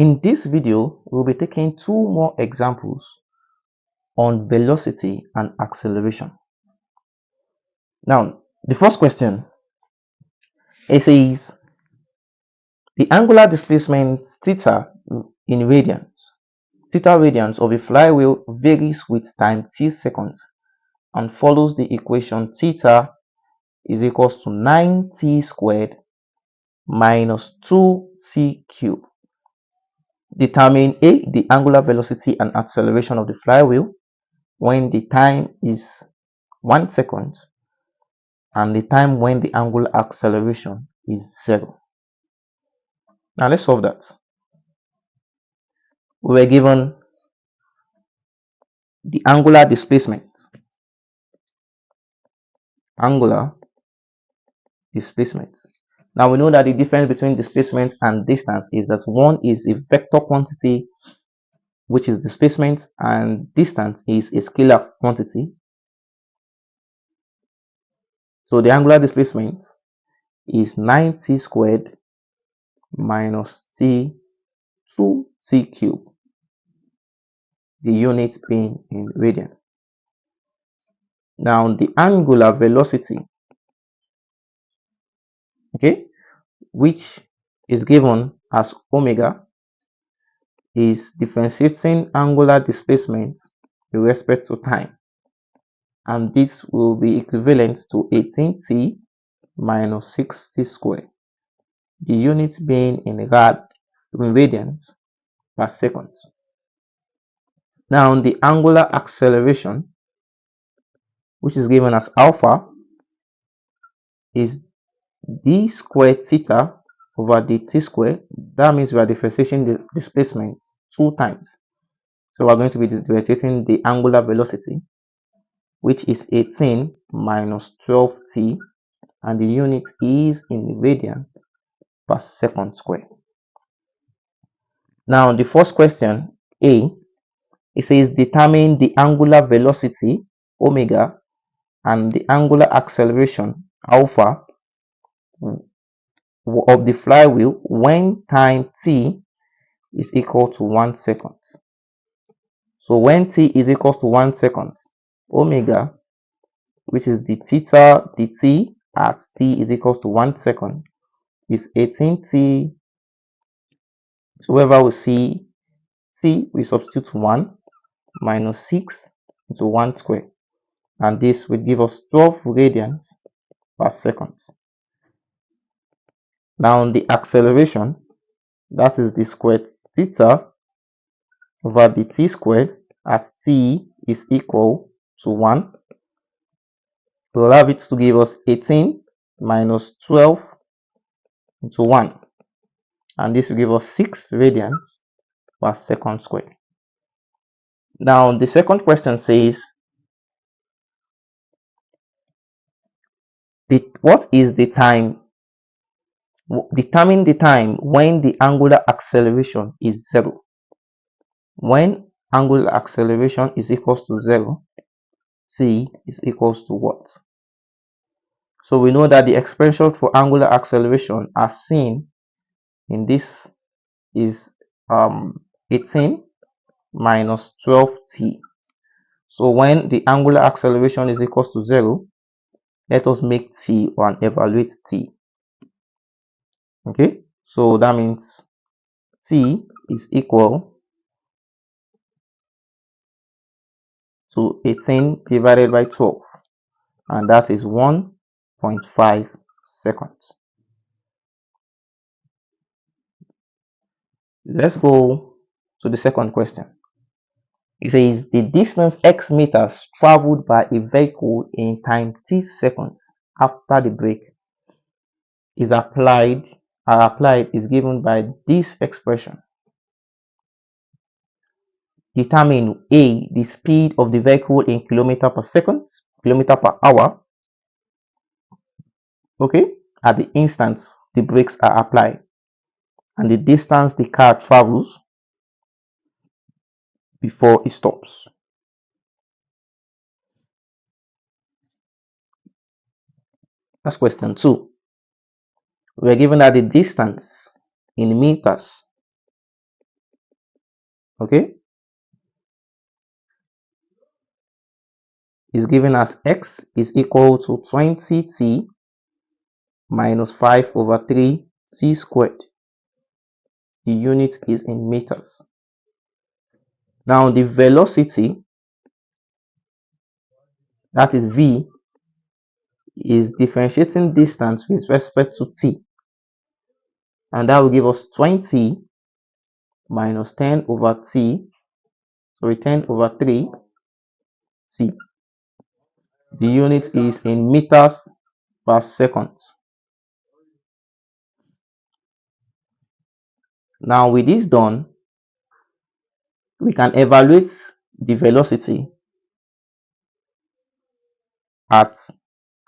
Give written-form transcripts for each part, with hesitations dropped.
In this video, we'll be taking two more examples on velocity and acceleration. Now, the first question, it says the angular displacement theta in radians, theta radians of a flywheel varies with time t seconds and follows the equation theta is equals to 9t squared minus 2t cubed. Determine A, the angular velocity and acceleration of the flywheel when the time is 1 second and the time when the angular acceleration is 0. Now let's solve that. We were given the angular displacement. Angular displacement. Now we know that the difference between displacement and distance is that one is a vector quantity, which is displacement, and distance is a scalar quantity. So the angular displacement is 9t squared minus t 2t cubed, the unit being in radian. Now the angular velocity, okay, which is given as omega, is differentiating angular displacement with respect to time, and this will be equivalent to 18t minus 6t squared, the unit being in radians per second. Now the angular acceleration, which is given as alpha, is d squared theta over dt squared. That means we are differentiating the displacement two times. So we are going to be differentiating the angular velocity, which is 18 minus 12t, and the unit is in radian per second square. Now the first question, A, it says determine the angular velocity omega and the angular acceleration alpha of the flywheel when time t is equal to 1 second. So when t is equal to 1 second, omega, which is the theta dt at t is equal to 1 second, is 18t. So wherever we see t, we substitute 1 minus 6 into 1 square, and this will give us 12 radians per second. Now the acceleration, that is the squared theta over the t squared at t is equal to 1. We'll have it to give us 18 minus 12 into 1, and this will give us 6 radians per second square. Now the second question says what is the time, determine the time when the angular acceleration is 0. When angular acceleration is equals to 0, c is equals to what? So we know that the expression for angular acceleration as seen in this is 18 minus 12t. So when the angular acceleration is equals to 0, let us make t and evaluate t. Okay, so that means t is equal to 18 divided by 12, and that is 1.5 seconds. Let's go to the second question. It says the distance x meters traveled by a vehicle in time t seconds after the brake is applied is given by this expression. Determine A, the speed of the vehicle in kilometer per second, kilometer per hour, okay, at the instant the brakes are applied, and the distance the car travels before it stops. That's question 2. We are given that the distance in meters Okay, is given as x is equal to 20t minus 5 over 3 t squared. The unit is in meters. Now the velocity, that is v, is differentiating distance with respect to t, and that will give us 20 minus 10 over t, sorry, 10 over 3 t. The unit is in meters per second. Now with this done, we can evaluate the velocity at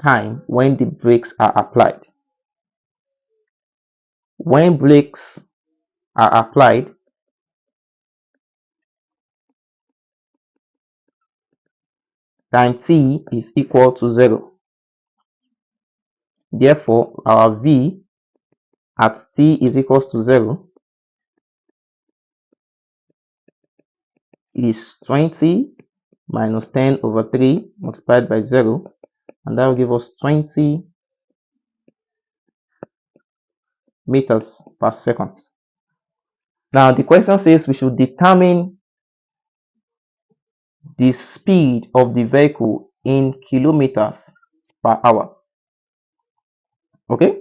time when the brakes are applied. When brakes are applied, time t is equal to 0. Therefore, our v at t is equals to 0 is 20 minus 10 over 3 multiplied by 0, and that will give us 20 meters per second. Now the question says we should determine the speed of the vehicle in kilometers per hour. Okay,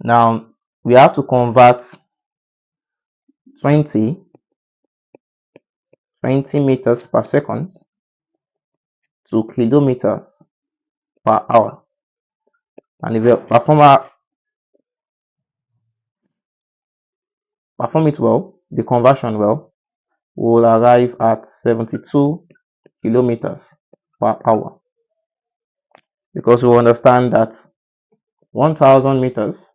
now we have to convert 20 meters per second to kilometers per hour, and if you perform it well, the conversion well, will arrive at 72 kilometers per hour, because we understand that 1000 meters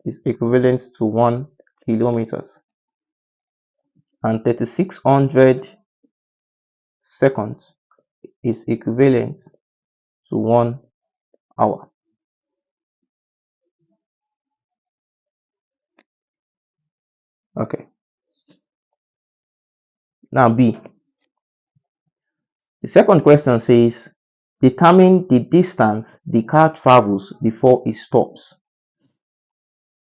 is equivalent to 1 kilometers, and 3600 seconds is equivalent to 1 hour. Okay, now B. The second question says determine the distance the car travels before it stops.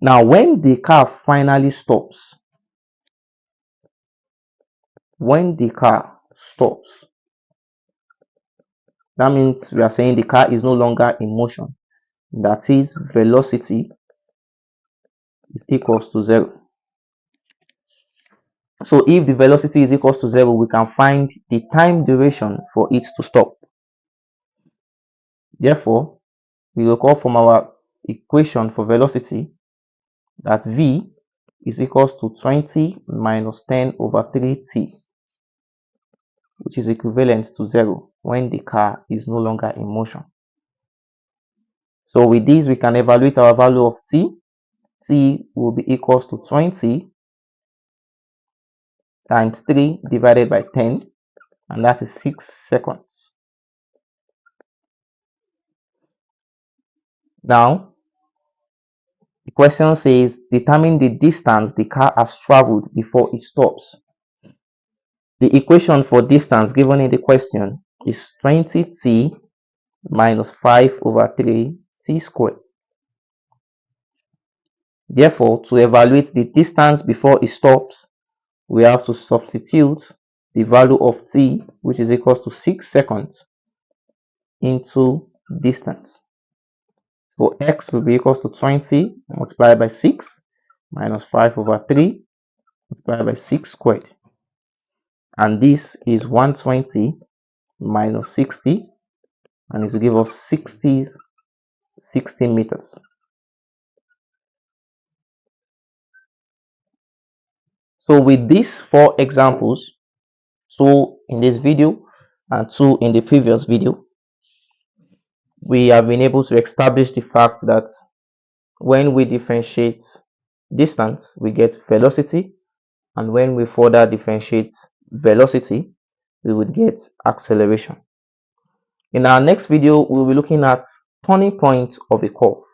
Now when the car finally stops, that means we are saying the car is no longer in motion. That is, velocity is equals to 0. So if the velocity is equals to 0, we can find the time duration for it to stop. Therefore, we will call from our equation for velocity that v is equals to 20 minus 10 over 3t, which is equivalent to 0 when the car is no longer in motion. So with this, we can evaluate our value of t. T will be equals to 20 times 3 divided by 10, and that is 6 seconds. Now, the question says determine the distance the car has traveled before it stops. The equation for distance given in the question is 20t minus 5 over 3 t squared. Therefore, to evaluate the distance before it stops, we have to substitute the value of t, which is equals to 6 seconds, into distance. So x will be equals to 20 multiplied by 6 minus 5 over 3 multiplied by 6 squared. And this is 120 minus 60, and it will give us 60 meters. So with these 4 examples, 2 in this video and 2 in the previous video, we have been able to establish the fact that when we differentiate distance, we get velocity, and when we further differentiate velocity, we would get acceleration. In our next video, we'll be looking at turning point of a curve.